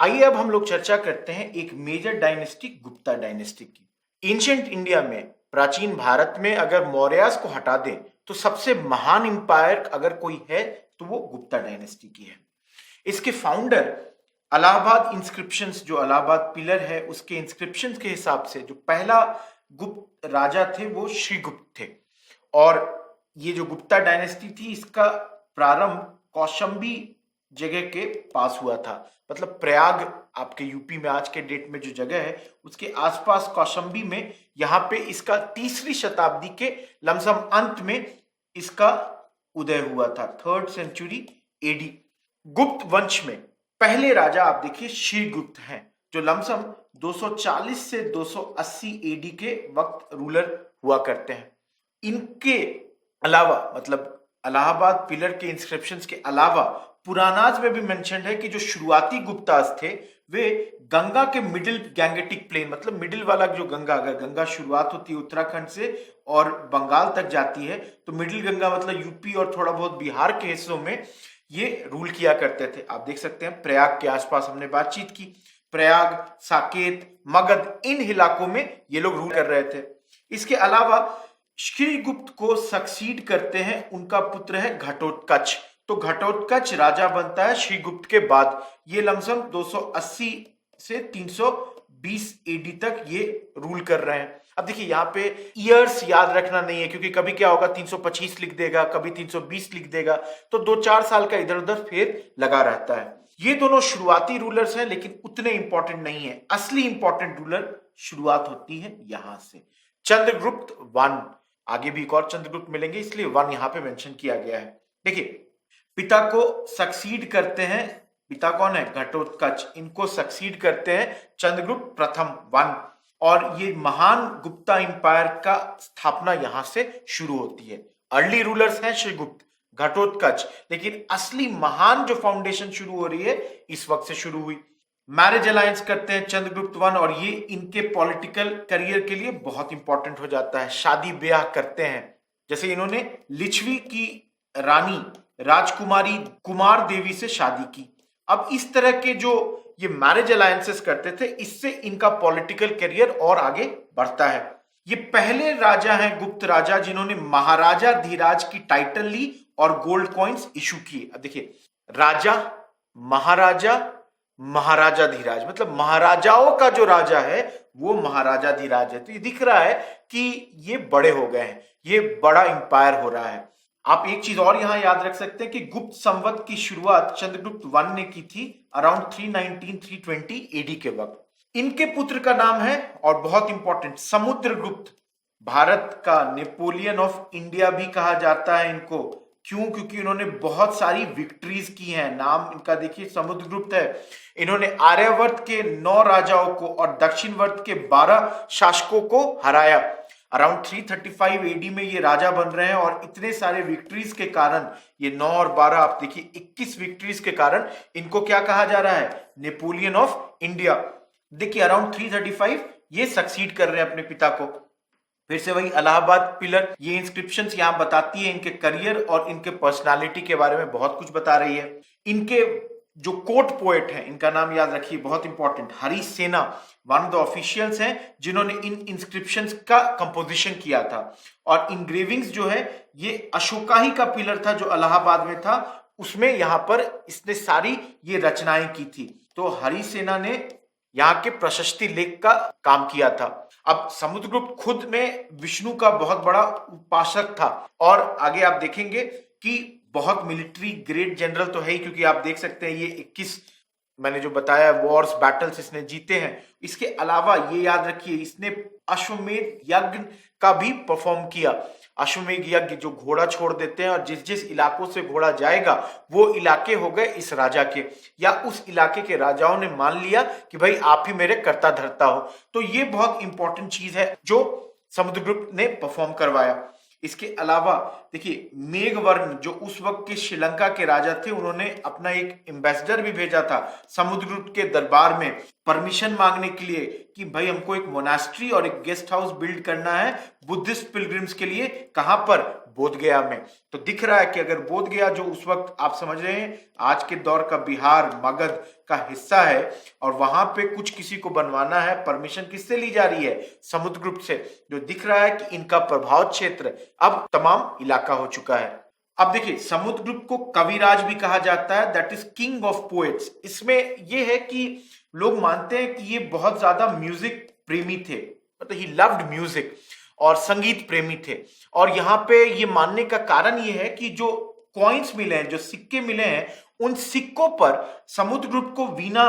आइए अब हम लोग चर्चा करते हैं एक मेजर डायनेस्टी, गुप्ता डायनेस्टी की। एंशियंट इंडिया में, प्राचीन भारत में अगर मौर्यास को हटा दें तो सबसे महान इंपायर अगर कोई है तो वो गुप्ता डायनेस्टी की है। इसके फाउंडर अलाहाबाद इंस्क्रिप्शंस, जो अलाहाबाद पिलर है उसके इंस्क्रिप्शंस के हिसाब से जो पहला गुप्त राजा थे वो श्रीगुप्त थे। और ये जो गुप्ता डायनेस्टी थी इसका प्रारंभ कौशंबी जगह के पास हुआ था। मतलब प्रयाग, आपके यूपी में आज के डेट में जो जगह है उसके आसपास कौशंबी में, यहाँ पे इसका 3री शताब्दी के लमसम अंत में इसका उदय हुआ था, 3rd सेंचुरी एडी। गुप्त वंश में पहले राजा आप देखिए श्रीगुप्त हैं, जो लमसम 240 से 280 एडी के वक्त रूलर हुआ करते हैं। इनके अलावा, मतलब अलाहाबाद पिलर के इंस्क्रिप्शंस के अलावा पुरानाज में भी मेंशन्ड है कि जो शुरुआती गुप्ताज थे वे गंगा के मिडिल गैंगेटिक प्लेन, मतलब मिडिल वाला जो गंगा, अगर गंगा शुरुआत होती है उत्तराखंड से और बंगाल तक जाती है तो मिडिल गंगा मतलब यूपी और थोड़ा बहुत बिहार के हिस्सों में ये रूल किया करते थे। आप देख सकते हैं प्रयाग के आसपास हमने बातचीत की, प्रयाग, साकेत, मगध, इन इलाकों में ये लोग रूल कर रहे थे। इसके अलावा श्रीगुप्त को सक्सीड करते हैं उनका पुत्र है घटोत्कच। तो घटोत्कच राजा बनता है श्रीगुप्त के बाद। ये लमसम 280 से 320 एडी तक ये रूल कर रहे हैं। अब देखिए यहाँ पे ईयर्स याद रखना नहीं है, क्योंकि कभी क्या होगा 325 लिख देगा, कभी 320 लिख देगा, तो 2-4 साल का इधर उधर फेर लगा रहता है। ये दोनों शुरुआती रूलर्स हैं लेकिन उतने इंपॉर्टेंट नहीं है। असली इंपॉर्टेंट रूलर शुरुआत होती है यहां से, चंद्रगुप्त 1। आगे भी एक और चंद्रगुप्त मिलेंगे, इसलिए 1 यहां पे मेंशन किया गया है। देखिए पिता को सक्सीड करते हैं, पिता कौन है? घटोत्कच। इनको सक्सीड करते हैं चंद्रगुप्त प्रथम 1, और ये महान गुप्ता इंपायर का स्थापना यहां से शुरू होती है। अर्ली रूलर्स हैं श्रीगुप्त, घटोत्कच, लेकिन असली महान जो फाउंडेशन शुरू हो रही है इस वक्त से शुरू हुई। मैरिज अलायंस करते हैं चंद्रगुप्त 1, और ये इनके पॉलिटिकल करियर के लिए बहुत इंपॉर्टेंट हो जाता है। शादी ब्याह करते हैं, जैसे इन्होंने लिच्छवी की रानी राजकुमारी कुमार देवी से शादी की। अब इस तरह के जो ये मैरिज अलायंसेस करते थे, इससे इनका पॉलिटिकल करियर और आगे बढ़ता है। ये पहले राजा हैं, गुप्त राजा, जिन्होंने महाराजा धीराज की टाइटल ली और गोल्ड कॉइन्स इशू किए। अब देखिए राजा, महाराजा, महाराजा धीराज, मतलब महाराजाओं का जो राजा है वो महाराजा धीराज है। तो ये दिख रहा है कि ये बड़े हो गए हैं, ये बड़ा इंपायर हो रहा है। आप एक चीज और यहां याद रख सकते हैं कि गुप्त संवत की शुरुआत चंद्रगुप्त 1 ने की थी अराउंड 319-320 एडी के वक्त। इनके पुत्र का नाम है, और बहुत इंपॉर्टेंट, समुद्रगुप्त। भारत का नेपोलियन ऑफ इंडिया भी कहा जाता है इनको। क्यों? क्योंकि इन्होंने बहुत सारी विक्ट्रीज की हैं। नाम इनका देखिए समुद्रगुप्त है। इन्होंने आर्यावर्त के 9 राजाओं को और दक्षिणवर्त के 12 शासकों को हराया। अराउंड 335 एडी में ये राजा बन रहे हैं, और इतने सारे विक्ट्रीज के कारण, ये 9 और 12, आप देखिए 21 विक्ट्रीज के कारण इनको क्या कहा जा रहा है? Napoleon of India. देखिए अराउंड 335 ये सक्सीड कर रहे हैं अपने पिता को। फिर से वही अलाहाबाद पिलर, ये इंस्क्रिप्शंस यहां बताती है इनके करियर और इनके पर्सनालिटी के बारे में बहुत कुछ बता रही है। इनके जो कोर्ट पोएट हैं, इनका नाम याद रखिए, बहुत इंपॉर्टेंट, हरीश सेना, वन ऑफ द ऑफिशियल्स हैं जिन्होंने इन इंस्क्रिप्शंस का कंपोजिशन किया था। और इंग्रेविंग्स जो है ये अशोकाही का पिलर था जो इलाहाबाद में था, उसमें यहां पर इसने सारी ये रचनाएं की थी। तो हरीश सेना ने यहाँ के प्रशस्ति लेख का काम किया था। अब समुद्रगुप्त खुद में विष्णु का बहुत बड़ा उपासक था, और आगे आप देखेंगे कि बहुत मिलिट्री ग्रेट जनरल तो है ही, क्योंकि आप देख सकते हैं ये 21 मैंने जो बताया वॉर्स, बैटल्स इसने जीते हैं। इसके अलावा ये याद रखिए इसने अश्वमेध यज्ञ का भी परफॉर्म किया। अश्वमेध यज्ञ जो घोड़ा छोड़ देते हैं और जिस जिस इलाकों से घोड़ा जाएगा वो इलाके हो गए इस राजा के, या उस इलाके के राजाओं ने मान लिया कि भाई आप ही मेरे कर्ता धर्ता हो। तो ये बहुत इंपॉर्टेंट चीज है जो समुद्रगुप्त ने परफॉर्म करवाया। इसके अलावा देखिए मेघवर्ण जो उस वक्त के श्रीलंका के राजा थे, उन्होंने अपना एक एम्बेसडर भी भेजा था समुद्रगुप्त के दरबार में परमिशन मांगने के लिए कि भाई हमको एक मोनास्ट्री और एक गेस्ट हाउस बिल्ड करना है बुद्धिस्ट पिलग्रिम्स के लिए। कहां पर? बोधगया में। तो दिख रहा है कि अगर बोधगया जो उस वक्त आप समझ रहे हैं आज के दौर का बिहार, मगध का हिस्सा है और वहां पे कुछ किसी को बनवाना है, परमिशन किससे ली जा रही है? समुद्रगुप्त से, जो दिख रहा है कि इनका प्रभाव क्षेत्र अब तमाम इलाका हो चुका है। अब देखिए, समुद्रगुप्त को कविराज भी कहा जाता है, that is king of poets. इसमें यह है कि लोग मानते हैं कि ये बहुत ज्यादा म्यूजिक प्रेमी थे, मतलब ही लव्ड म्यूजिक और संगीत प्रेमी थे। और यहाँ पे ये मानने का कारण ये है कि जो कॉइन्स मिले हैं, जो सिक्के मिले हैं, उन सिक्कों पर समुद्रगुप्त को वीणा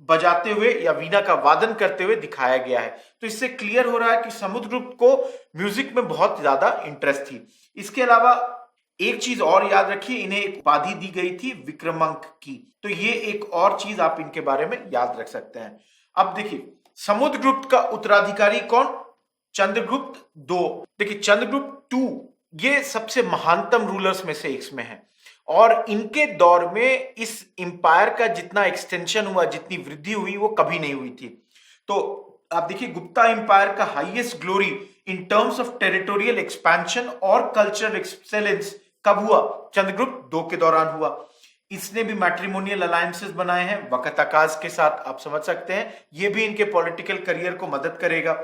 बजाते हुए या वीणा का वादन करते हुए दिखाया गया है। तो इससे क्लियर हो रहा है कि समुद्रगुप्त को म्यूजिक में बहुत ज्यादा इंटरेस्ट थी। इसके अलावा एक चीज और याद रखिए, इन्हें एक उपाधि दी गई थी विक्रमांक की। तो ये एक और चीज आप इनके बारे में याद रख सकते हैं। अब देखिए, समुद्रगुप्त का उत्तराधिकारी कौन? चंद्रगुप्त दो। देखिए, चंद्रगुप्त टू ये सबसे महानतम रूलर्स में से एक में है और इनके दौर में इस एम्पायर का जितना एक्सटेंशन हुआ, जितनी वृद्धि हुई, वो कभी नहीं हुई थी। तो आप देखिए, गुप्ता एम्पायर का highest glory in terms of territorial expansion और कल्चरल एक्सेलेंस कब हुआ? चंद्रगुप्त दो के दौरान हुआ। इसने भी मैट्रिमोनियल अलायंसेस बनाए हैं वक्त आकाश के साथ, आप समझ सकते हैं, ये भी इनके पॉलिटिकल करियर को मदद करेगा।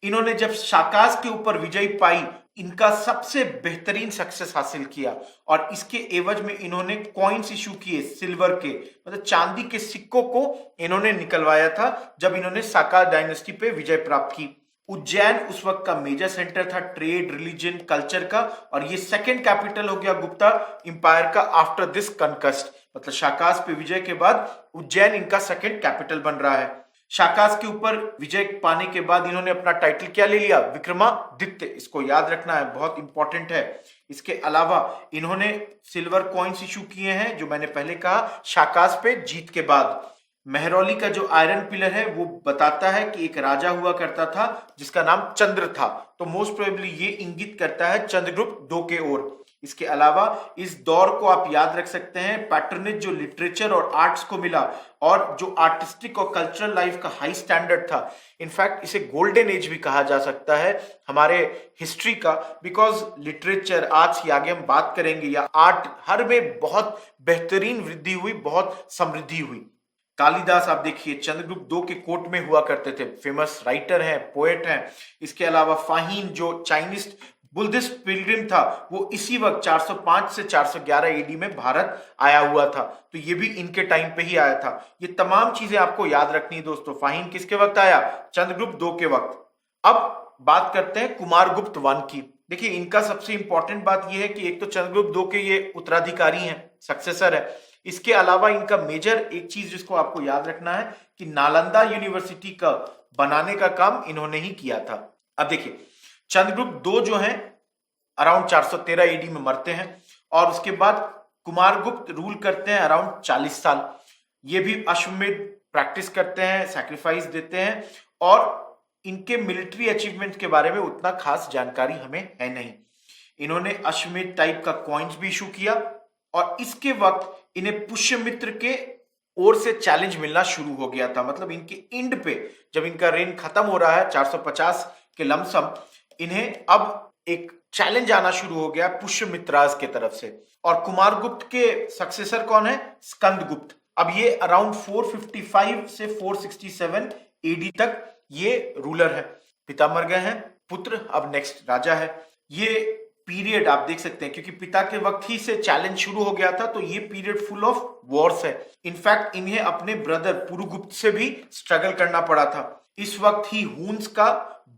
इन्होंने जब शाकास के ऊपर विजय पाई, इनका सबसे बेहतरीन सक्सेस हासिल किया और इसके एवज में इन्होंने कॉइन्स इशू किए सिल्वर के, मतलब चांदी के सिक्कों को इन्होंने निकलवाया था जब इन्होंने साका डायनेस्टी पे विजय प्राप्त की। उज्जैन उस वक्त का मेजर सेंटर था ट्रेड, रिलीजन, कल्चर का, और ये सेकंड कैपिटल हो गया गुप्ता इंपायर का आफ्टर दिस कनकस्ट। मतलब शाकास पे विजय के बाद उज्जैन इनका सेकंड कैपिटल बन रहा है। शाकास के ऊपर विजय पाने के बाद इन्होंने अपना टाइटल क्या ले लिया? विक्रमादित्य। इसको याद रखना है, बहुत इंपॉर्टेंट है। इसके अलावा इन्होंने सिल्वर कॉइन्स इशू किए हैं, जो मैंने पहले कहा, शाकास पे जीत के बाद। मेहरौली का जो आयरन पिलर है वो बताता है कि एक राजा हुआ करता था जिसका नाम चंद्र था, तो मोस्ट प्रोबेबली ये इंगित करता है चंद्रगुप्त दो के ओर। इसके अलावा इस दौर को आप याद रख सकते हैं, पैटर्नेज जो लिटरेचर और आर्ट्स को मिला और जो आर्टिस्टिक और कल्चरल लाइफ का हाई स्टैंडर्ड था। इनफैक्ट इसे गोल्डन एज भी कहा जा सकता है हमारे हिस्ट्री का, बिकॉज लिटरेचर, आज की आगे हम बात करेंगे, या आर्ट, हर में बहुत बेहतरीन वृद्धि हुई, बहुत समृद्धि हुई। कालिदास आप देखिए चंद्रगुप्त दो के कोर्ट में हुआ करते थे, फेमस राइटर हैं, पोएट हैं। इसके अलावा फाहिन जो चाइनीज बुद्धिस्ट पिलग्रिम था, वो इसी वक्त 405 से 411 एडी में भारत आया हुआ था, तो ये भी इनके टाइम पे ही आया था। ये तमाम चीजें आपको याद रखनी है दोस्तों। फाहिन किसके वक्त आया? चंद्रगुप्त दो के वक्त। अब बात करते हैं कुमारगुप्त वन की। देखिए, इनका सबसे इंपॉर्टेंट बात यह है कि एक तो चंद्रगुप्त दो के ये उत्तराधिकारी हैं, सक्सेसर है। इसके अलावा इनका मेजर एक चीज जिसको आपको याद रखना है कि नालंदा यूनिवर्सिटी का बनाने का काम इन्होंने ही किया था। अब देखिए, चंद्रगुप्त दो जो हैं अराउंड 413 एडी में मरते हैं और उसके बाद कुमारगुप्त रूल करते हैं अराउंड 40 साल। ये भी अश्वमेध प्रैक्टिस करते हैं, सैक्रिफाइस देते हैं, और इनके मिलिट्री अचीवमेंट के बारे में उतना खास जानकारी हमें है नहीं। इन्होंने अश्वमेध टाइप का कॉइन्स भी इशू किया और इसके वक्त इन्हें पुष्यमित्र के ओर से चैलेंज मिलना शुरू हो गया था। मतलब इनके इंड पे जब इनका रेन खत्म हो रहा है 450 के लमसम, इन्हें अब एक चैलेंज आना शुरू हो गया पुष्यमित्राज के तरफ से। और कुमारगुप्त के सक्सेसर कौन है? स्कंदगुप्त। अब ये अराउंड 455 से 467 एडी तक ये रूलर है। पिता मर गए हैं, पुत्र अब नेक्स्ट राजा है। ये पीरियड आप देख सकते हैं, क्योंकि पिता के वक्त ही से चैलेंज शुरू हो गया था, तो ये पीरियड फुल ऑफ वॉर्स है। इनफैक्ट इन्हें अपने ब्रदर पुरुगुप्त से भी स्ट्रगल करना पड़ा था। इस वक्त ही हुन्स का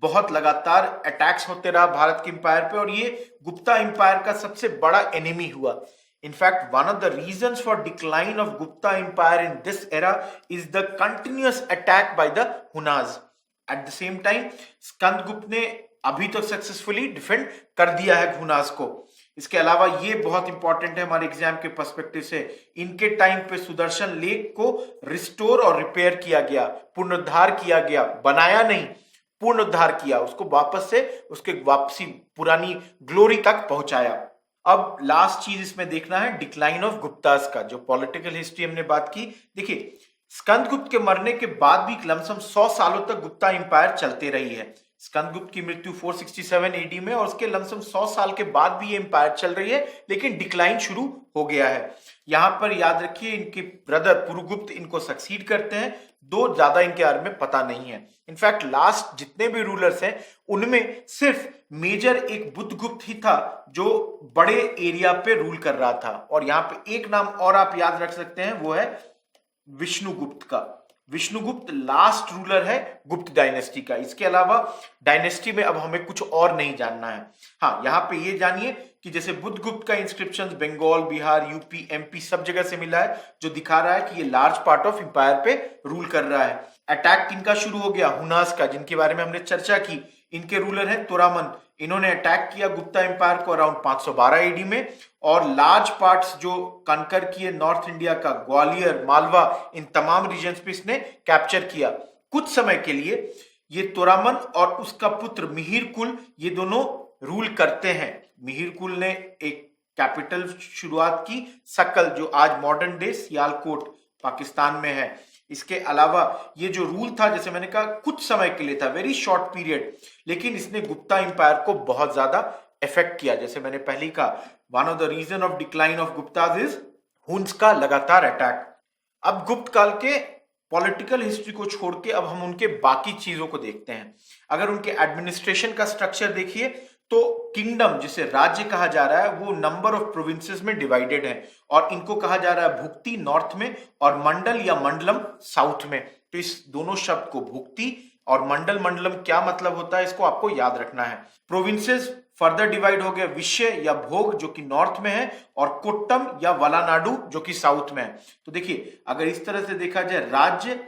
बहुत लगातार अटैक्स होते रहा भारत के एम्पायर पे, और ये गुप्ता एम्पायर का सबसे बड़ा एनिमी हुआ। In fact one of the reasons for decline of Gupta empire in this era is the continuous attack by the Hunas. At the same time Skandagupta ने अभी तक सक्सेसफुली डिफेंड कर दिया है हुनाज को। इसके अलावा ये बहुत इंपॉर्टेंट है हमारे एग्जाम के पर्सपेक्टिव से, इनके टाइम पे सुदर्शन लेक को रिस्टोर और रिपेयर किया गया, पुनरुद्धार किया गया, बनाया नहीं, पुनरुद्धार किया, उसको वापस से उसके वापसी पुरानी ग्लोरी तक पहुंचाया। अब लास्ट चीज इसमें देखना है डिक्लाइन ऑफ गुप्तास का, जो पॉलिटिकल हिस्ट्री हमने बात की। देखिए, स्कंदगुप्त के मरने के बाद भी लमसम 100 सालों तक गुप्ता एम्पायर चलते रही है। स्कंदगुप्त की मृत्यु 467 एडी में और उसके लमसम 100 साल के बाद भी ये एम्पायर चल रही है, लेकिन डिक्लाइन शुरू हो गया है। यहां पर याद रखिए इनके ब्रदर पुरुगुप्त इनको सक्सीड करते हैं, दो ज्यादा इनके बारे में पता नहीं है। इनफैक्ट लास्ट जितने भी रूलर्स हैं उनमें सिर्फ मेजर एक बुद्धगुप्त ही था जो बड़े एरिया पे रूल कर रहा था। और यहां पे एक नाम और आप याद रख सकते हैं, वो है विष्णुगुप्त का। विष्णुगुप्त लास्ट रूलर है गुप्त डायनेस्टी का। इसके अलावा डायनेस्टी में अब हमें कुछ और नहीं जानना है। हाँ, यहां पे ये जानिए कि जैसे बुद्धगुप्त का inscriptions Bengal, Bihar, UP, MP सब जगह से मिला है, जो दिखा रहा है कि ये लार्ज पार्ट ऑफ एम्पायर पे रूल कर रहा है। अटैक किनका शुरू हो गया? हुनास का, जिनके बारे में हमने चर्चा की। इनके रूलर हैं तोरामन। इन्होंने अटैक किया गुप्ता एम्पायर को अराउंड 512 एडी में और लार्ज पार्ट्स जो कनकर किए नॉर्थ इंडिया का, ग्वालियर, मालवा, इन तमाम रीजन्स पे इसने कैप्चर किया। कुछ समय के लिए ये तोरामन और उसका पुत्र मिहिरकुल ये दोनों रूल करते हैं। मिहिरकुल ने एक कैपिटल शुरुआत की, सकल, जो आज मॉडर्न डे सियालकोट पाकिस्तान में है। इसके अलावा ये जो रूल था, जैसे मैंने कहा, कुछ समय के लिए था, वेरी शॉर्ट पीरियड, लेकिन इसने गुप्ता एम्पायर को बहुत ज्यादा इफेक्ट किया। जैसे मैंने पहले ही कहा, one of the reason of decline of Guptas is Huns का लगातार अटैक। अब गुप्त काल के पॉलिटिकल हिस्ट्री को छोड़ के अब हम उनके बाकी चीजों को देखते हैं। अगर उनके एडमिनिस्ट्रेशन का स्ट्रक्चर देखिए तो किंगडम, जिसे राज्य कहा जा रहा है, वो नंबर ऑफ प्रोविंसेस में डिवाइडेड है और इनको कहा जा रहा है भुक्ति नॉर्थ में और मंडल या मंडलम साउथ में। तो इस दोनों शब्द को, भुक्ति और मंडल, मंडलम क्या मतलब होता है, इसको आपको याद रखना है। प्रोविंसेस फर्दर डिवाइड हो गया, विषय या भोग जो कि नॉर्थ में है और कोट्टम या वलानाडु जो कि साउथ में है। तो देखिए, अगर इस तरह से देखा जाए, राज्य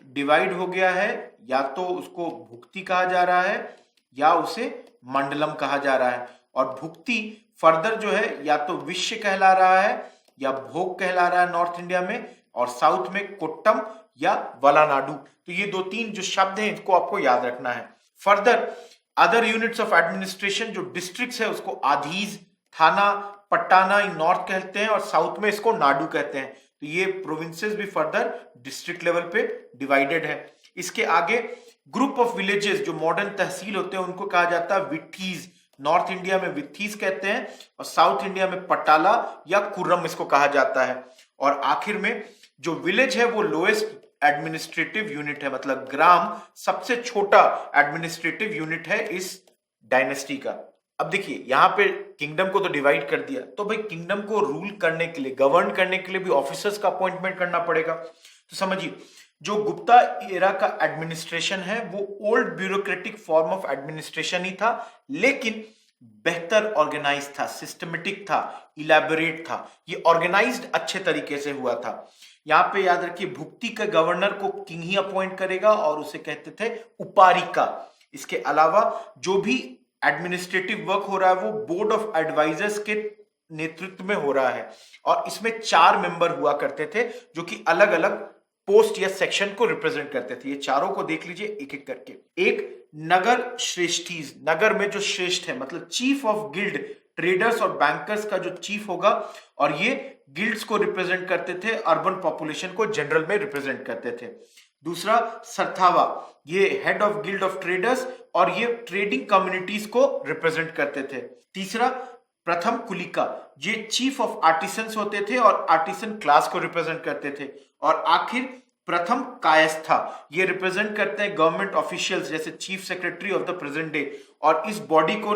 डिवाइड हो गया है, या तो उसको भुक्ति कहा जा रहा है या उसे मंडलम कहा जा रहा है। और भुक्ति फर्दर जो है या तो विश्व कहला रहा है या भोग कहला रहा है नॉर्थ इंडिया में, और साउथ में कोट्टम या वलानाडु। तो ये दो तीन जो शब्द हैं इनको आपको याद रखना है। Further other units of administration, जो डिस्ट्रिक्ट्स है, उसको आधीज, थाना, पट्टाना इन नॉर्थ कहते हैं और साउथ में इसको नाडु कहते हैं। तो ये प्रोविंसेस भी फर्दर डिस्ट्रिक्ट लेवल पे डिवाइडेड है। इसके आगे ग्रुप ऑफ विलेजेस, जो मॉडर्न तहसील होते हैं, उनको कहा जाता है विट्ठीज। नॉर्थ इंडिया में वित्थीस कहते हैं और साउथ इंडिया में पटाला या कुर्रम इसको कहा जाता है। और आखिर में जो विलेज है वो लोएस्ट एडमिनिस्ट्रेटिव यूनिट है, मतलब ग्राम सबसे छोटा एडमिनिस्ट्रेटिव यूनिट है इस डायनेस्टी का। अब देखिए, यहां पे किंगडम को तो डिवाइड कर दिया, तो भाई किंगडम को रूल करने के लिए, गवर्न करने के लिए भी ऑफिसर्स का अपॉइंटमेंट करना पड़ेगा। तो समझिए, जो गुप्ता एरा का एडमिनिस्ट्रेशन है वो old bureaucratic form of administration ही था, लेकिन बेहतर ऑर्गेनाइज था, सिस्टमेटिक था, इलैबोरेट था। ये ऑर्गेनाइज्ड अच्छे तरीके से हुआ था। यहां पे याद रखिए, भुक्ति के गवर्नर को किंग ही अपॉइंट करेगा और उसे कहते थे उपारिका। इसके अलावा जो भी एडमिनिस्ट्रेटिव वर्क हो रहा है वो बोर्ड ऑफ एडवाइजर्स के नेतृत्व में हो रहा है और इसमें 4 मेंबर हुआ करते थे जो कि अलग अलग पोस्ट या सेक्शन को रिप्रेजेंट करते थे। ये चारों को देख लीजिए एक एक करके। एक नगर श्रेष्ठीज, नगर में जो श्रेष्ठ है, मतलब चीफ ऑफ गिल्ड, ट्रेडर्स और बैंकर्स का जो चीफ होगा, और ये गिल्ड्स को रिप्रेजेंट करते थे, अर्बन पॉपुलेशन को जनरल में रिप्रेजेंट करते थे। दूसरा सरथावा, ये head of guild of traders और ये ट्रेडिंग कम्युनिटीज को रिप्रेजेंट करते थे। तीसरा प्रथम कुलिका, ये चीफ ऑफ आर्टिसंस होते थे और आर्टिसन क्लास को रिप्रेजेंट करते थे। और आखिर प्रथम कायस्था, ये रिप्रेजेंट करते हैं गवर्नमेंट ऑफिशियल्स जैसे chief secretary of the present day, और इस बॉडी को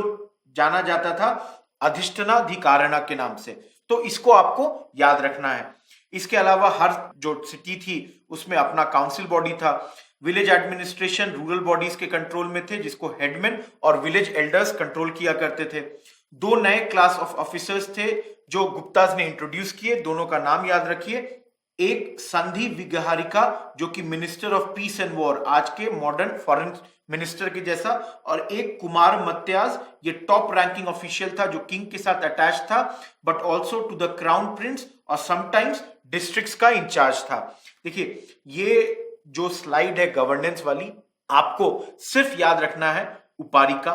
जाना जाता था अधिष्ठानाधिकारणा के नाम से। तो इसको आपको याद रखना है। इसके अलावा हर जो सिटी थी उसमें अपना काउंसिल बॉडी था। विलेज एडमिनिस्ट्रेशन रूरल बॉडीज के कंट्रोल में थे, जिसको हेडमैन और विलेज एल्डर्स कंट्रोल किया करते थे। 2 नए क्लास ऑफ ऑफिसर्स थे जो गुप्ताज ने इंट्रोड्यूस किए, दोनों का नाम याद रखिए। एक संधि विहारिका जो कि minister of peace and war, आज के मॉडर्न फॉरेन मिनिस्टर के जैसा, और एक कुमार मत्याज, ये टॉप रैंकिंग ऑफिशियल था जो किंग के साथ अटैच था, but also to the crown prince और समटाइम्स डिस्ट्रिक्ट्स का इंचार्ज था। देखिए, ये जो स्लाइड है गवर्नेंस वाली, आपको सिर्फ याद रखना है उपारिका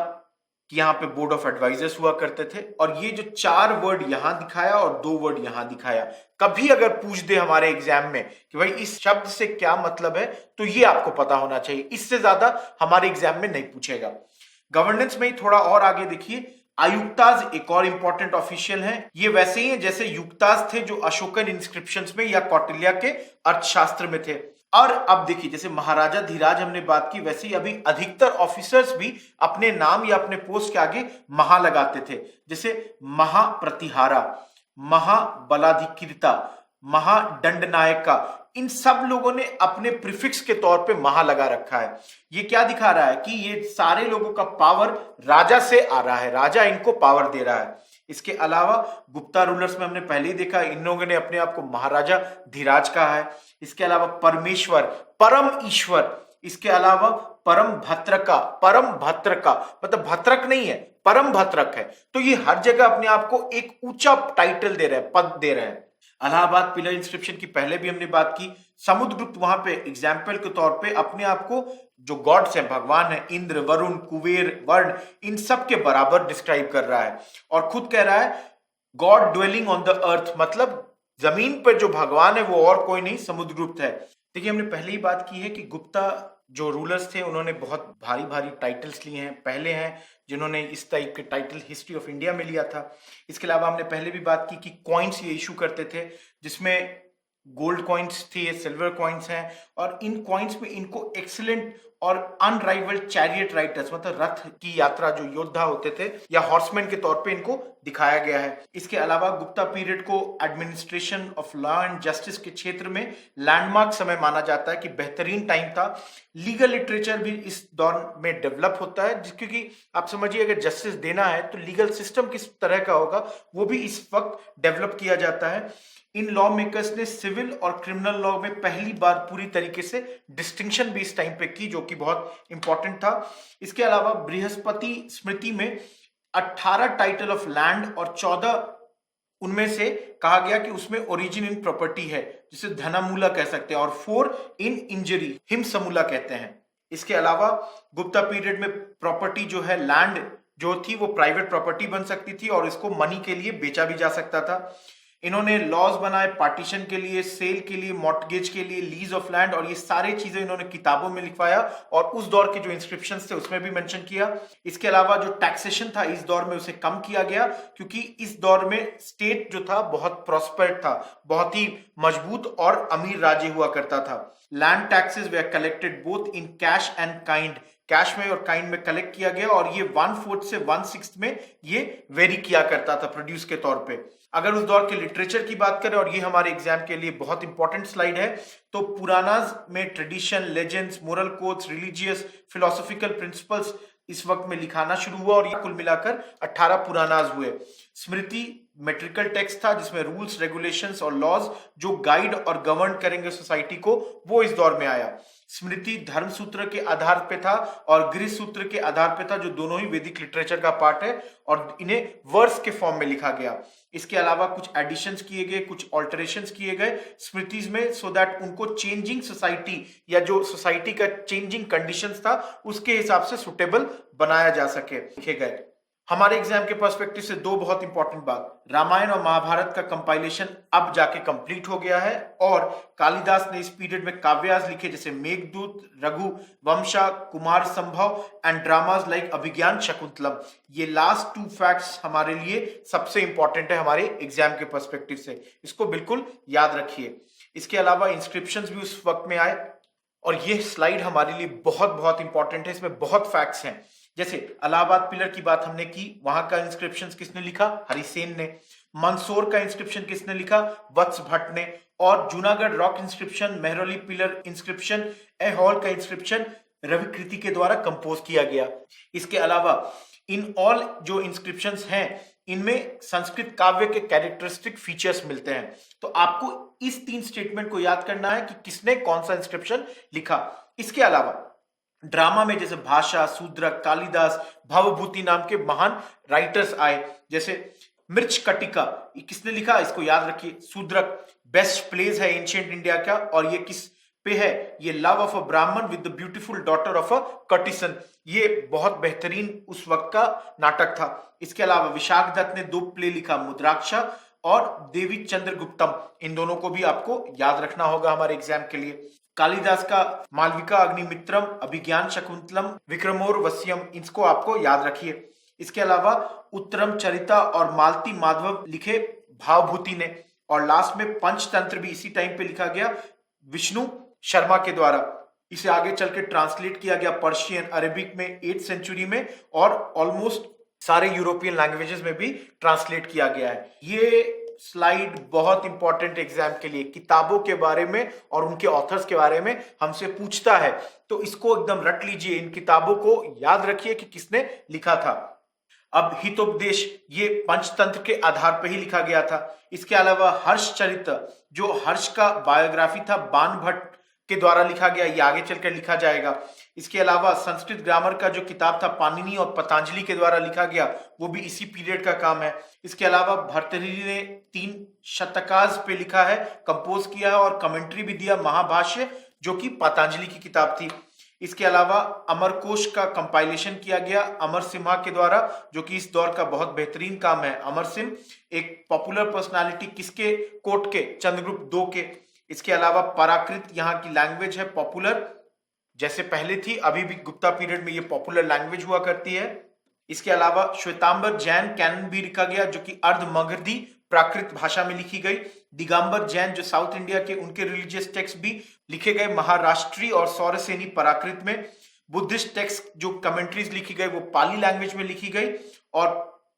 कि यहां पे बोर्ड ऑफ एडवाइजर्स हुआ करते थे, और ये जो 4 वर्ड यहां दिखाया और 2 वर्ड यहां दिखाया, कभी अगर पूछ दे हमारे एग्जाम में कि भाई इस शब्द से क्या मतलब है, तो ये आपको पता होना चाहिए। इससे ज्यादा हमारे एग्जाम में नहीं पूछेगा। गवर्नेंस में ही थोड़ा और आगे देखिए, आयुक्ताज एक और इंपॉर्टेंट ऑफिशियल हैं। ये वैसे ही हैं जैसे युक्ताज थे जो अशोकन इंस्क्रिप्शंस में या कौटिल्य के अर्थशास्त्र में थे। और अब देखिए, जैसे महाराजा धीराज हमने बात की, वैसे ही अभी अधिकतर ऑफिसर्स भी अपने नाम या अपने पोस्ट के आगे महा लगाते थे, जैसे महाप्रतिहारा, महाबलाधिकृता, महादंडनायका। इन सब लोगों ने अपने प्रीफिक्स के तौर पे महा लगा रखा है। ये क्या दिखा रहा है कि ये सारे लोगों का पावर राजा से आ रहा है, राजा इनको पावर दे रहा है। इसके अलावा गुप्ता रूलर्स में हमने पहले ही देखा, इन लोगों ने अपने आप को महाराजा धीराज कहा है। इसके अलावा परमेश्वर, परम ईश्वर, इसके अलावा परम भद्रका मतलब भद्रक नहीं है, परम भद्रक है। तो ये हर जगह अपने आप को एक ऊंचा टाइटल दे रहे हैं, पद दे रहे हैं। इलाहाबाद पिलर इंस्क्रिप्शन की पहले भी हमने बात की। समुद्रगुप्त वहां पे एग्जाम्पल के तौर पे अपने आप को जो गॉड्स हैं, भगवान है, इंद्र, वरुण, कुबेर, वर्ण, इन सब के बराबर डिस्क्राइब कर रहा है और खुद कह रहा है God dwelling on the earth, मतलब जमीन पर जो भगवान है वो और कोई नहीं, समुद्रगुप्त है। देखिए, हमने पहले ही बात की है कि गुप्ता जो रूलर्स थे उन्होंने बहुत भारी भारी टाइटल्स लिए हैं, पहले हैं जिन्होंने इस टाइप के टाइटल हिस्ट्री ऑफ इंडिया में लिया था। इसके अलावा हमने पहले भी बात की कि कॉइन्स ये इशू करते थे, जिसमें गोल्ड कॉइन्स थे, सिल्वर कॉइन्स हैं, और इन कॉइन्स में इनको एक्सीलेंट और अनराइवल्ड चैरियट राइडर्स मतलब रथ की यात्रा जो योद्धा होते थे या हॉर्समैन के तौर पे इनको दिखाया गया है। इसके अलावा गुप्ता पीरियड को administration of law and justice के क्षेत्र में लैंडमार्क समय माना जाता है कि बेहतरीन टाइम था। लीगल लिटरेचर भी इस दौर में डेवलप होता है, क्योंकि आप समझिए अगर जस्टिस देना है तो लीगल सिस्टम किस तरह का होगा वो भी इस वक्त डेवलप किया जाता है। इन लॉ मेकर्स ने सिविल और क्रिमिनल लॉ में पहली बार पूरी तरीके से डिस्टिंक्शन भी इस टाइम पे की, जो कि बहुत इंपॉर्टेंट था। इसके अलावा बृहस्पति स्मृति में 18 टाइटल ऑफ लैंड और 14 उनमें से कहा गया कि उसमें ओरिजिन इन प्रॉपर्टी है, जिसे धनामूला कह सकते हैं, और 4 इन इंजरी हिम समूला कहते हैं। इसके अलावा गुप्ता पीरियड में प्रॉपर्टी जो है, लैंड जो थी वो प्राइवेट प्रॉपर्टी बन सकती थी और इसको मनी के लिए बेचा भी जा सकता था। इन्होंने लॉज बनाए पार्टीशन के लिए, सेल के लिए, मॉर्टगेज के लिए, लीज ऑफ लैंड, और ये सारी चीजें इन्होंने किताबों में लिखवाया और उस दौर के जो इंस्क्रिप्शंस थे उसमें भी मेंशन किया। इसके अलावा जो टैक्सेशन था इस दौर में उसे कम किया गया, क्योंकि इस दौर में स्टेट जो था बहुत प्रॉस्पेर्ड था, बहुत ही मजबूत और अमीर राज्य हुआ करता था। Land taxes way collected both in cash and kind, cash में और काइंड में कलेक्ट किया गया, और ये 1/4 से 1/6 में ये वेरी किया करता था प्रोड्यूस के तौर पे। अगर उस दौर के लिटरेचर की बात करें, और ये हमारे एग्जाम के लिए बहुत इंपॉर्टेंट स्लाइड है, तो पुरानाज में tradition, legends, moral codes, religious, philosophical principles इस वक्त में लिखाना शुरू हुआ, और ये कुल मिलाकर 18 पुरानाज हुए। स्मृति मेट्रिकल टेक्स्ट था जिसमें रूल्स, रेगुलेशंस और लॉज जो गाइड और गवर्न करेंगे सोसाइटी को, वो इस दौर में आया। स्मृति धर्म सूत्र के आधार पे था और गृह सूत्र के आधार पे था, जो दोनों ही वैदिक लिटरेचर का पार्ट है, और इन्हें वर्स के फॉर्म में लिखा गया। इसके अलावा कुछ एडिशंस किए गए, कुछ ऑल्टरेशंस किए गए स्मृतिज में, सो दैट उनको चेंजिंग सोसाइटी या जो सोसाइटी का चेंजिंग कंडीशंस था उसके हिसाब से सुटेबल बनाया जा सके, लिखे गए। हमारे एग्जाम के पर्सपेक्टिव से 2 बहुत इंपॉर्टेंट बात, रामायण और महाभारत का कंपाइलेशन अब जाके कंप्लीट हो गया है, और कालिदास ने इस पीरियड में काव्यास लिखे जैसे मेघदूत, रघु वंशा, कुमार संभव एंड ड्रामास लाइक अभिज्ञान शकुंतलम। ये लास्ट 2 फैक्ट्स हमारे लिए सबसे इंपॉर्टेंट है हमारे एग्जाम के पर्सपेक्टिव से, इसको बिल्कुल याद रखिए। इसके अलावा इंस्क्रिप्शंस भी उस वक्त में आए, और ये स्लाइड हमारे लिए बहुत बहुत इंपॉर्टेंट है, इसमें बहुत फैक्ट्स हैं। जैसे इलाहाबाद पिलर की बात हमने की, वहां का इंस्क्रिप्शन किसने लिखा? हरिसेन ने। मंदसौर का इंस्क्रिप्शन किसने लिखा? वत्स भट्ट ने। और Junagadh rock inscription, Mehrauli pillar inscription, Aihole का इंस्क्रिप्शन रविकृति के द्वारा कंपोज किया गया। इसके अलावा इन ऑल जो इंस्क्रिप्शंस हैं इनमें संस्कृत काव्य के कैरेक्टरिस्टिक फीचर्स मिलते हैं। तो आपको इस 3 स्टेटमेंट को याद करना है कि किसने कौन सा इंस्क्रिप्शन लिखा। इसके अलावा ड्रामा में जैसे भाषा, शूद्रक, कालिदास, भवभूति नाम के महान राइटर्स आए, जैसे मृच्छकटिका ये किसने लिखा? इसको याद रखिए। शूद्रक बेस्ट प्लेस है एंशिएंट इंडिया का, और ये किस पे है? ये love of a Brahmin with the beautiful daughter of a courtesan, ये बहुत बेहतरीन उस वक्त का नाटक था। इसके अलावा विशाख दत्त ने 2 प्ले लिखा, मुद्राक्षा और देवी चंद्रगुप्तम, इन दोनों को भी आपको याद रखना होगा हमारे एग्जाम के लिए। कालिदास का मालविका अग्निमित्रम, अभिज्ञान शकुंतलम, विक्रमोर्वश्यम, इसको आपको याद रखिए। इसके अलावा उत्तरम चरिता और मालती माधव लिखे भावभूति ने, और लास्ट में पंचतंत्र भी इसी टाइम पे लिखा गया विष्णु शर्मा के द्वारा। इसे आगे चल के ट्रांसलेट किया गया पर्शियन, अरेबिक में 8th सेंचुरी में, और ऑलमोस्ट सारे यूरोपियन लैंग्वेजेस में भी ट्रांसलेट किया गया है। ये स्लाइड बहुत इंपॉर्टेंट एग्जाम के लिए, किताबों के बारे में और उनके ऑथर्स के बारे में हमसे पूछता है, तो इसको एकदम रट लीजिए, इन किताबों को याद रखिए कि किसने लिखा था। अब हितोपदेश ये पंचतंत्र के आधार पर ही लिखा गया था। इसके अलावा हर्षचरित, जो हर्ष का बायोग्राफी था, बाण भट्ट के द्वारा लिखा गया, ये आगे चलकर लिखा जाएगा। इसके अलावा संस्कृत ग्रामर का जो किताब था पाणिनि और पतंजलि के द्वारा लिखा गया, वो भी इसी पीरियड का काम है। इसके अलावा भर्तृहरि ने 3 शतकाज पे लिखा है, कंपोज किया है और कमेंट्री भी दिया, महाभाष्य, जो कि पतंजलि की किताब थी। इसके अलावा अमरकोश का कंपाइलेशन किया गया अमर सिम्हा के द्वारा, जो कि इस दौर का बहुत बेहतरीन काम है। अमर सिंह एक पॉपुलर पर्सनालिटी, किसके कोर्ट के, चंद्रगुप्त II के। इसके अलावा प्राकृत यहाँ की लैंग्वेज है पॉपुलर, जैसे पहले थी, अभी भी गुप्ता पीरियड में ये पॉपुलर लैंग्वेज हुआ करती है। इसके अलावा श्वेतांबर जैन कैनन भी लिखा गया, जो कि अर्ध मगधी प्राकृत भाषा में लिखी गई। दिगंबर जैन जो साउथ इंडिया के, उनके रिलीजियस टेक्स्ट भी लिखे गए महाराष्ट्री और सौरसेनी प्राकृत में। बुद्धिस्ट टेक्स्ट जो कमेंट्रीज लिखी गई वो पाली लैंग्वेज में लिखी गई, और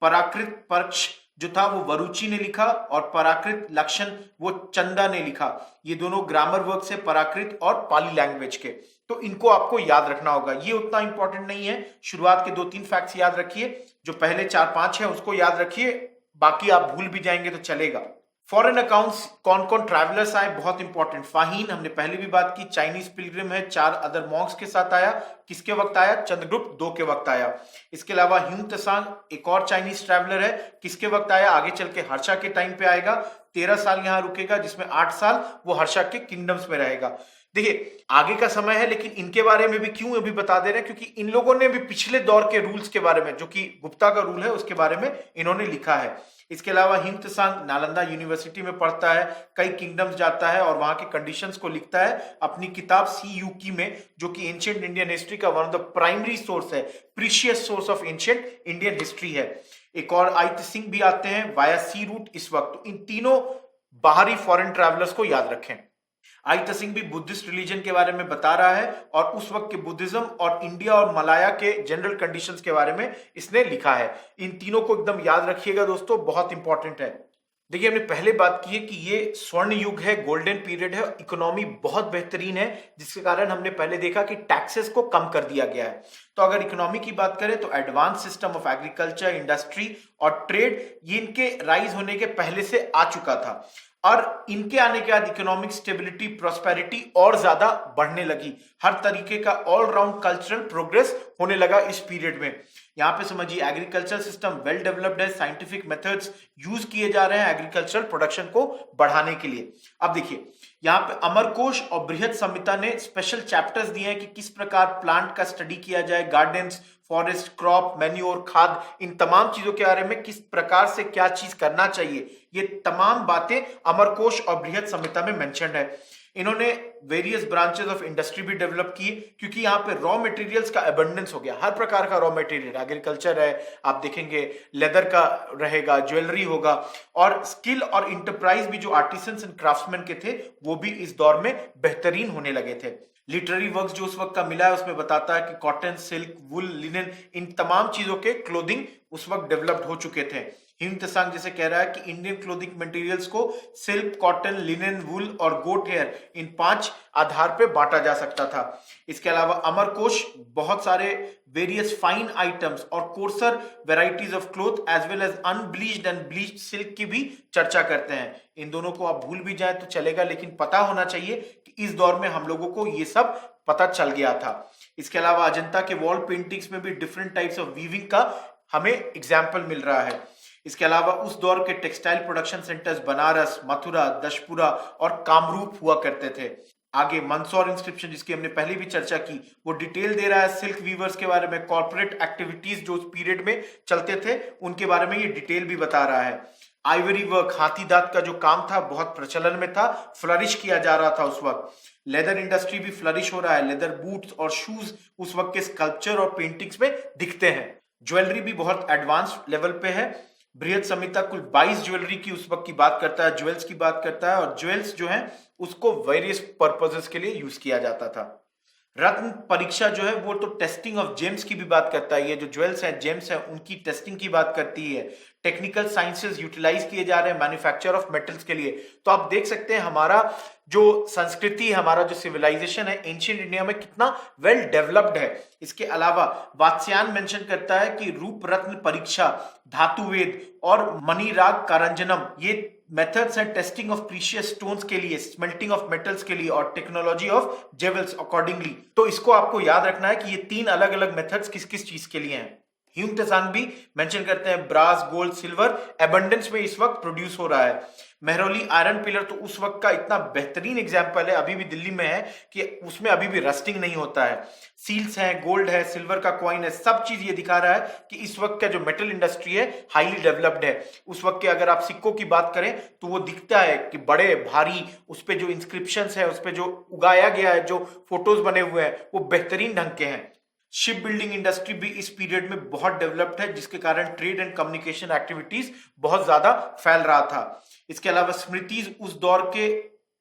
प्राकृत पक्ष जो था वो वरुचि ने लिखा, और प्राकृत लक्षण वो चंदा ने लिखा। ये दोनों ग्रामर वर्क है प्राकृत और पाली लैंग्वेज के, तो इनको आपको याद रखना होगा। ये उतना इंपॉर्टेंट नहीं है, शुरुआत के 2-3 फैक्ट्स याद रखिए, जो पहले 4-5 है उसको याद रखिए, बाकी आप भूल भी जाएंगे तो चलेगा। फॉरेन अकाउंट्स, कौन कौन ट्रैवलर्स आए, बहुत इंपॉर्टेंट। फाहीन, हमने पहले भी बात की, चाइनीज पिलग्रिम है, 4 अदर मॉन्क्स के साथ आया। किसके वक्त आया? चंद्रगुप्त II के वक्त आया। इसके अलावा ह्यून त्सांग एक और चाइनीज ट्रैवलर है, किसके वक्त आया? आगे चल के हर्षा के टाइम पे आएगा, 13 साल यहां रुकेगा, जिसमें 8 साल वो हर्षा के किंगडम्स में रहेगा। देखिए आगे का समय है, लेकिन इनके बारे में भी क्यों अभी बता दे रहे हैं, क्योंकि इन लोगों ने भी पिछले दौर के रूल्स के बारे में, जो कि गुप्ता का रूल है, उसके बारे में इन्होंने लिखा है। इसके अलावा ह्यून त्सांग नालंदा यूनिवर्सिटी में पढ़ता है, कई किंगडम्स जाता है और वहां के कंडीशंस को लिखता है अपनी किताब सी यूकी में, जो कि एंशिएंट इंडियन हिस्ट्री का one of the primary source है, precious source of ancient Indian history है। एक और आयत सिंह भी आते हैं वाया सी रूट इस वक्त। तो इन तीनों बाहरी फॉरेन ट्रैवलर्स को याद रखें। आयत सिंह भी बुद्धिस्ट रिलीजन के बारे में बता रहा है, और उस वक्त के बुद्धिज्म और इंडिया और मलाया के जनरल कंडीशंस के बारे में इसने लिखा है। इन तीनों को एकदम याद रखिएगा दोस्तों, बहुत इंपॉर्टेंट है। देखिए हमने पहले बात की है कि ये स्वर्ण युग है, गोल्डन पीरियड है, इकोनॉमी बहुत बेहतरीन है, जिसके कारण हमने पहले देखा कि टैक्सेस को कम कर दिया गया है। तो अगर इकोनॉमी की बात करें तो advance system of agriculture, industry और ट्रेड, ये इनके राइज होने के पहले से आ चुका था, और इनके आने के बाद इकोनॉमिक स्टेबिलिटी, प्रॉस्पेरिटी और ज्यादा बढ़ने लगी। हर तरीके का ऑलराउंड कल्चरल प्रोग्रेस होने लगा इस पीरियड में। यहाँ पे समझिए एग्रीकल्चर सिस्टम वेल डेवलप्ड है, साइंटिफिक मेथड्स यूज किए जा रहे हैं एग्रीकल्चरल प्रोडक्शन को बढ़ाने के लिए। अब देखिए यहाँ पे अमरकोश और बृहद संहिता ने स्पेशल चैप्टर्स दिए हैं कि किस प्रकार प्लांट का स्टडी किया जाए, गार्डन्स, फॉरेस्ट, क्रॉप, मैन्योर, खाद, इन तमाम चीजों के बारे में किस प्रकार से क्या चीज करना चाहिए, ये तमाम बातें अमरकोश और बृहद संहिता में मेंशन्ड है। इन्होंने वेरियस ब्रांचेस ऑफ इंडस्ट्री भी डेवलप किए, क्योंकि यहाँ पे रॉ मटेरियल्स का एबंडेंस हो गया, हर प्रकार का रॉ मटेरियल, एग्रीकल्चर है, आप देखेंगे लेदर का रहेगा, ज्वेलरी होगा, और स्किल और इंटरप्राइज भी जो आर्टिसंस एंड क्राफ्ट्समैन के थे वो भी इस दौर में बेहतरीन होने लगे थे। लिटरेरी वर्क्स जो उस वक्त का मिला है उसमें बताता है कि कॉटन, सिल्क, वुल, लिनन, इन तमाम चीजों के क्लोथिंग उस वक्त डेवलप्ड हो चुके थे। ह्यून त्सांग जैसे कह रहा है कि इंडियन क्लोथिंग मटेरियल्स को सिल्क, कॉटन, लिनन, वुल और गोट हेयर, इन 5 आधार पे बांटा जा सकता था। इसके अलावा अमरकोश बहुत सारे वेरियस फाइन आइटम्स और coarser varieties of cloth as well as unbleached and bleached silk की भी चर्चा करते हैं। इन दोनों को आप भूल भी जाए तो चलेगा, लेकिन पता होना चाहिए कि इस दौर में हम लोगों को ये सब पता चल गया था। इसके अलावा अजंता के वॉल पेंटिंग्स में भी डिफरेंट टाइप्स ऑफ वीविंग का हमें एग्जाम्पल मिल रहा है। इसके अलावा उस दौर के textile production centres Banaras, Mathura, Dashpura और कामरूप हुआ करते थे। आगे मंदसौर इंस्क्रिप्शन, जिसकी हमने पहले भी चर्चा की, वो डिटेल दे रहा है सिल्क वीवर्स के बारे में, कॉर्पोरेट एक्टिविटीज जो उस पीरियड में चलते थे उनके बारे में ये डिटेल भी बता रहा है। आइवरी वर्क, हाथी दांत का जो काम था बहुत प्रचलन में था, फ्लरिश किया जा रहा था उस वक्त। लेदर इंडस्ट्री भी फ्लरिश हो रहा है, लेदर बूट्स और शूज उस वक्त के स्कल्पचर और पेंटिंग्स में दिखते हैं। ज्वेलरी भी बहुत एडवांस लेवल पे है। बृहद संहिता कुल 22 ज्वेलरी की उस वक्त की बात करता है, ज्वेल्स की बात करता है, और ज्वेल्स जो है उसको वेरियस पर्पसेस के लिए यूज किया जाता था। रत्न परीक्षा जो है वो तो टेस्टिंग ऑफ जेम्स की भी बात करता है, ये जो ज्वेल्स हैं जेम्स हैं उनकी टेस्टिंग की बात करती है। टेक्निकल साइंसेस यूटिलाइज किए जा रहे हैं मैन्युफैक्चर ऑफ मेटल्स के लिए। तो आप देख सकते हैं हमारा जो संस्कृति, हमारा जो सिविलाइजेशन है एंशिएंट इंडिया में कितना वेल डेवलप्ड है। इसके अलावा वात्स्यायन मेंशन करता है कि रूप रत्न परीक्षा, धातुवेद और मणिराग कारंजनम ये मेथड्स हैं टेस्टिंग ऑफ प्रीशियस स्टोन्स के लिए, स्मेल्टिंग ऑफ मेटल्स के लिए, और टेक्नोलॉजी ऑफ जेवल्स अकॉर्डिंगली। तो इसको आपको याद रखना है कि ये 3 अलग अलग मेथड्स किस किस चीज के लिए हैं। ह्यूम त्सांग भी मेंशन करते हैं ब्रास, गोल्ड, सिल्वर एबंडेंस में इस वक्त प्रोड्यूस हो रहा है। मेहरौली आयरन पिलर तो उस वक्त का इतना बेहतरीन एग्जाम्पल है, अभी भी दिल्ली में है, कि उसमें अभी भी रस्टिंग नहीं होता है। सील्स हैं, गोल्ड है, सिल्वर का कॉइन है, सब चीज ये दिखा रहा है कि इस वक्त का जो मेटल इंडस्ट्री है हाईली डेवलप्ड है। उस वक्त के अगर आप सिक्कों की बात करें तो वो दिखता है कि बड़े भारी, उस पे जो इंस्क्रिप्शंस है, उस पे जो उगाया गया है, जो फोटोज बने हुए हैं वो बेहतरीन ढंग के हैं। शिप बिल्डिंग इंडस्ट्री भी इस पीरियड में बहुत डेवलप्ड है, जिसके कारण ट्रेड एंड कम्युनिकेशन एक्टिविटीज बहुत ज्यादा फैल रहा था। इसके अलावा स्मृतिज उस दौर के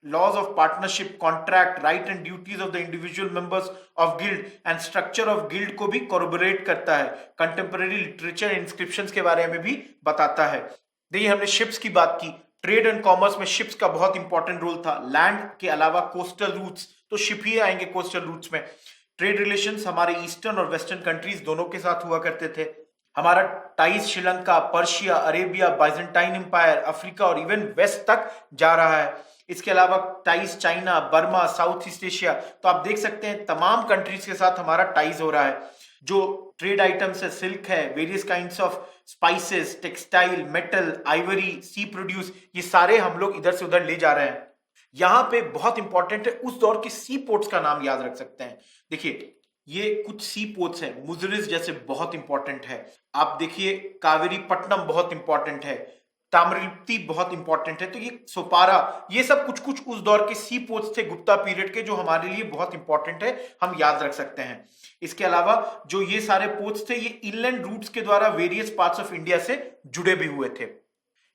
laws of partnership, contract, right and duties of the individual members of guild and structure of guild को भी कोरबोरेट करता है। कंटेम्परेरी लिटरेचर इंस्क्रिप्शंस के बारे में भी बताता है। देखिए, हमने शिप्स की बात की, ट्रेड एंड कॉमर्स में शिप्स का बहुत इंपॉर्टेंट रोल था। लैंड के अलावा कोस्टल रूट्स, तो शिप ही आएंगे कोस्टल रूट्स में। ट्रेड रिलेशंस हमारे ईस्टर्न और वेस्टर्न कंट्रीज दोनों के साथ हुआ करते थे। हमारा ties Sri Lanka, Persia, Arabia, Byzantine empire, Africa और इवन वेस्ट तक जा रहा है। इसके अलावा ties China, Burma, south east Asia, तो आप देख सकते हैं तमाम कंट्रीज के साथ हमारा टाइज हो रहा है। जो ट्रेड आइटम्स है, सिल्क है, various kinds of spices, textile, metal, ivory, sea produce, ये सारे हम लोग इधर से उधर ले जा रहे हैं। यहां पे बहुत इंपॉर्टेंट है, उस दौर के सी पोर्ट्स का नाम याद रख सकते हैं। देखिए, ये कुछ सी पोर्ट्स हैं, मुजरिस जैसे बहुत इंपॉर्टेंट है। आप देखिए, कावेरी पट्टनम बहुत इंपॉर्टेंट है, ताम्रलिप्ति बहुत इंपॉर्टेंट है। तो ये सोपारा, ये सब कुछ कुछ उस दौर के सी पोर्ट्स थे गुप्ता पीरियड के, जो हमारे लिए बहुत इंपॉर्टेंट है, हम याद रख सकते हैं। इसके अलावा जो ये सारे पोर्ट्स थे, ये इनलैंड रूट्स के द्वारा वेरियस पार्ट्स ऑफ इंडिया से जुड़े भी हुए थे।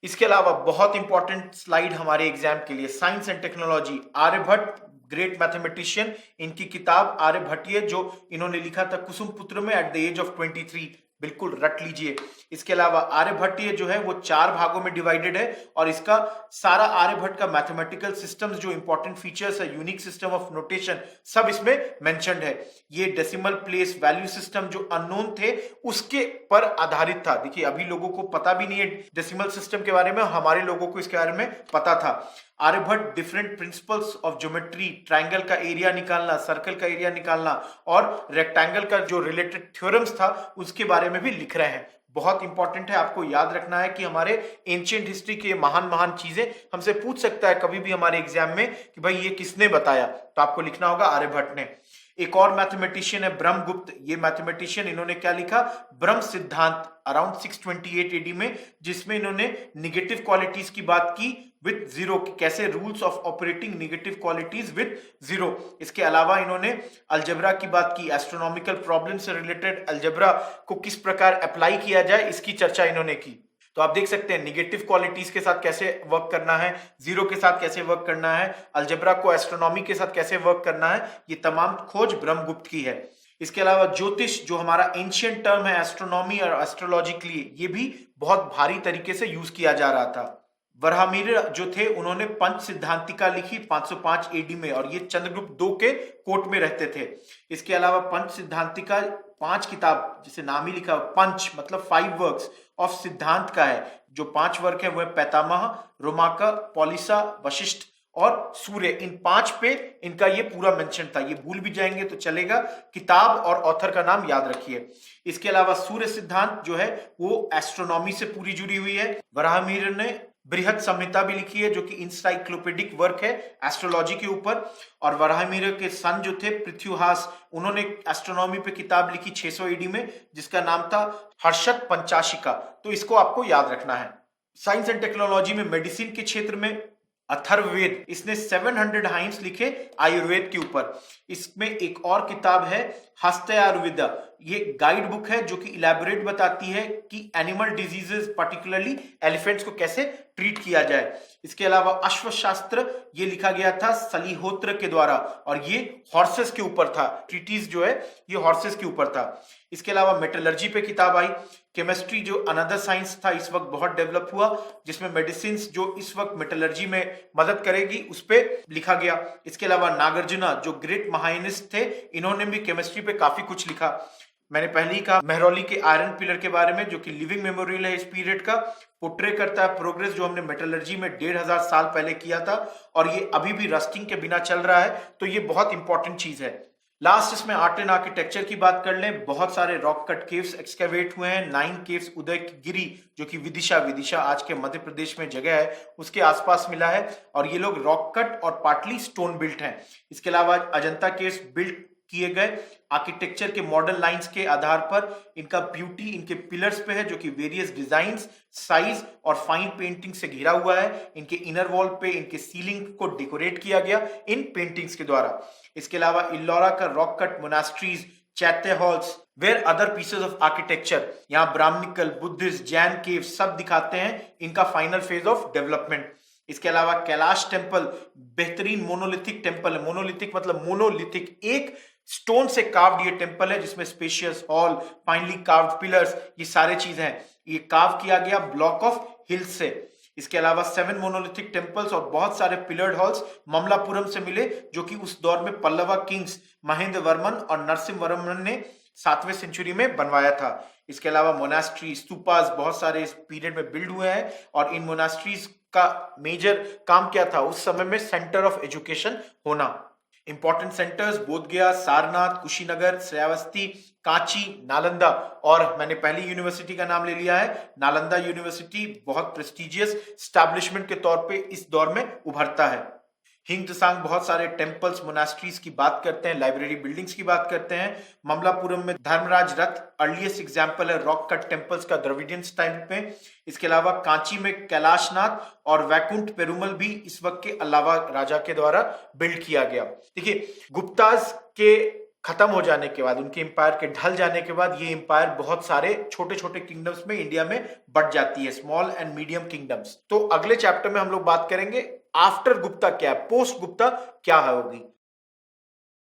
इसके अलावा बहुत इंपॉर्टेंट स्लाइड हमारे एग्जाम के लिए, science and technology, Aryabhata great mathematician, इनकी किताब आर्यभट्टीय जो इन्होंने लिखा था कुसुमपुत्र में एट द एज ऑफ 23, बिल्कुल रट लीजिए। इसके अलावा आर्यभट्टीय जो है वो 4 भागों में डिवाइडेड है, और इसका सारा आर्यभट्ट का मैथमेटिकल सिस्टम्स, जो इंपॉर्टेंट फीचर्स है, यूनिक सिस्टम ऑफ नोटेशन, सब इसमें मेंशन्ड है। ये डेसिमल प्लेस वैल्यू सिस्टम जो अननोन थे उसके पर आधारित था। देखिए, अभी लोगों को पता भी नहीं है डेसिमल सिस्टम के बारे में, हमारे लोगों को इसके बारे में पता था। Aryabhata different principles of geometry, triangle का एरिया निकालना, सर्कल का एरिया निकालना, और रेक्टेंगल का जो रिलेटेड थ्योरम्स था उसके बारे में भी लिख रहे हैं। बहुत इंपॉर्टेंट है, आपको याद रखना है कि हमारे एंशिएंट हिस्ट्री के महान महान चीजें हमसे पूछ सकता है कभी भी हमारे एग्जाम में कि भाई ये किसने बताया, तो आपको लिखना होगा आर्यभट्ट ने। एक और मैथमेटिशियन है ब्रह्मगुप्त। ये मैथमेटिशियन, इन्होंने क्या लिखा, ब्रह्म सिद्धांत, अराउंड 628 एडी में, जिसमें इन्होंने निगेटिव क्वालिटीज की बात की विद जीरो, कैसे rules of operating negative qualities with zero. इसके अलावा इन्होंने अलजेब्रा की बात की, एस्ट्रोनॉमिकल प्रॉब्लम से रिलेटेड अलजेब्रा को किस प्रकार अप्लाई किया जाए इसकी चर्चा इन्होंने की। तो आप देख सकते हैं निगेटिव क्वालिटीज के साथ कैसे वर्क करना है, जीरो के साथ कैसे वर्क करना है, अलजेब्रा को एस्ट्रोनॉमी के साथ कैसे वर्क करना है, ये तमाम खोज ब्रह्मगुप्त की है। इसके अलावा ज्योतिष, जो हमारा एंशिएंट टर्म है एस्ट्रोनॉमी और एस्ट्रोलॉजी के लिए, ये भी बहुत भारी तरीके से यूज किया जा रहा था। वराहमिहिर जो थे, उन्होंने पंच सिद्धांतिका लिखी 505 एडी में, और ये चंद्रगुप्त II के कोर्ट में रहते थे। इसके अलावा पंच सिद्धांतिका 5 किताब, जिसे नाम ही लिखा, पंच मतलब 5 वर्क्स ऑफ सिद्धांत का है। जो 5 वर्क है वो है पैतामह, रोमाका, पॉलिसा, वशिष्ठ और सूर्य। इन 5 पे इनका ये पूरा मेंशन था। ये भूल भी जाएंगे तो चलेगा, किताब और ऑथर का नाम याद रखिए। इसके अलावा सूर्य सिद्धांत जो है वो एस्ट्रोनॉमी से पूरी जुड़ी हुई है। वराहमिहिर ने बृहद संहिता भी लिखी है, जो कि इंसाइक्लोपीडिक वर्क है एस्ट्रोलॉजी के ऊपर। और वराहमिहिर के सन जो थे पृथ्वीहास, उन्होंने एस्ट्रोनॉमी पे किताब लिखी 600 एडी में, जिसका नाम था हर्षत पंचाशिका। तो इसको आपको याद रखना है। साइंस एंड टेक्नोलॉजी में मेडिसिन के क्षेत्र में अथर्ववेद, इसने 700 हाइम्स लिखे आयुर्वेद के ऊपर। इसमें एक और किताब है हस्त आयुर्वेदा, ये गाइड बुक है जो कि इलेबोरेट बताती है कि एनिमल डिजीजेस पर्टिकुलरली एलिफेंट्स को कैसे ट्रीट किया जाए। इसके अलावा अश्वशास्त्र ये लिखा गया था सलीहोत्र के द्वारा और ये हॉर्सेस के ऊपर था, ट्रीटीज जो है ये हॉर्सेस के ऊपर था। इसके अलावा मेटलर्जी पे किताब आई। केमिस्ट्री जो अनदर साइंस था इस वक्त बहुत डेवलप हुआ, जिसमें मेडिसिन जो इस वक्त मेटलर्जी में मदद करेगी उस पे लिखा गया। इसके अलावा नागार्जुना जो ग्रेट महायानिस्ट थे, इन्होंने भी केमिस्ट्री पे काफी कुछ लिखा। मैंने पहले ही कहा मेहरौली के आयरन पिलर के बारे में, जो कि लिविंग मेमोरियल है इस पीरियड का, पोर्ट्रे करता है प्रोग्रेस जो हमने मेटलर्जी में 1500 साल पहले किया था और ये अभी भी रस्टिंग के बिना चल रहा है, तो ये बहुत इंपॉर्टेंट चीज है। लास्ट इसमें आर्ट एंड आर्किटेक्चर की बात कर लें। बहुत सारे रॉक कट केव्स एक्सकेवेट हुए हैं। 9 केव्स उदयगिरी जो कि विदिशा आज के मध्य प्रदेश में जगह है उसके आसपास मिला है और ये लोग रॉक कट और पार्टली स्टोन बिल्ट हैं। इसके अलावा अजंता केव्स बिल्ट किए गए आर्किटेक्चर के मॉडल लाइंस के आधार पर। इनका ब्यूटी इनके पिलर्स पे है जो कि वेरियस डिजाइन्स, साइज और फाइन पेंटिंग से घिरा हुआ है। इनके इनर वॉल पे इनके सीलिंग को डेकोरेट किया गया इन पेंटिंग्स के द्वारा। इसके अलावा इल्लोरा का rock cut monasteries, chaitya halls, where other pieces of architecture, यहाँ ब्राह्मणिकल, बुद्धिस्ट, जैन केव सब दिखाते हैं इनका फाइनल फेज ऑफ डेवलपमेंट। इसके अलावा कैलाश टेम्पल बेहतरीन मोनोलिथिक टेम्पल है। मोनोलिथिक मतलब मोनोलिथिक, एक स्टोन से कार्व्ड ये टेम्पल है जिसमें spacious hall, finally carved pillars, ये सारे चीजें हैं। ये कार्व किया गया ब्लॉक ऑफ हिल्स से। इसके अलावा 7 मोनोलिथिक टेम्पल्स और बहुत सारे पिलर्ड हॉल्स ममलापुरम से मिले जो कि उस दौर में पल्लवा किंग्स महेंद्र वर्मन और नरसिंह वर्मन ने 7वीं सेंचुरी में बनवाया था। इसके अलावा मोनास्ट्री, स्तूपास बहुत सारे इस पीरियड में बिल्ड हुए हैं और इन मोनास्ट्रीज का मेजर काम क्या था उस समय में, सेंटर ऑफ एजुकेशन होना। इंपॉर्टेंट सेंटर्स बोधगया, सारनाथ, कुशीनगर, श्रावस्ती, कांची, नालंदा, और मैंने पहली यूनिवर्सिटी का नाम ले लिया है नालंदा यूनिवर्सिटी, बहुत प्रेस्टिजियस स्टैब्लिशमेंट के तौर पे इस दौर में उभरता है। हिंग त्सांग बहुत सारे टेम्पल्स, मोनास्ट्रीज की बात करते हैं, लाइब्रेरी बिल्डिंग्स की बात करते हैं। ममलापुरम में धर्मराज रथ अर्लीस्ट एग्जाम्पल है रॉक कट टेम्पल्स का द्रविडियन टाइम में। इसके अलावा कांची में कैलाशनाथ और वैकुंठ पेरुमल भी इस वक्त के अलावा राजा के द्वारा बिल्ड किया गया। देखिए गुप्ताज के खत्म हो जाने के बाद, उनके एम्पायर के ढल जाने के बाद, ये एम्पायर बहुत सारे छोटे छोटे किंगडम्स में इंडिया में बढ़ जाती है, स्मॉल एंड मीडियम किंगडम्स। तो अगले चैप्टर में हम लोग बात करेंगे आफ्टर गुप्ता क्या है, पोस्ट गुप्ता क्या होगी।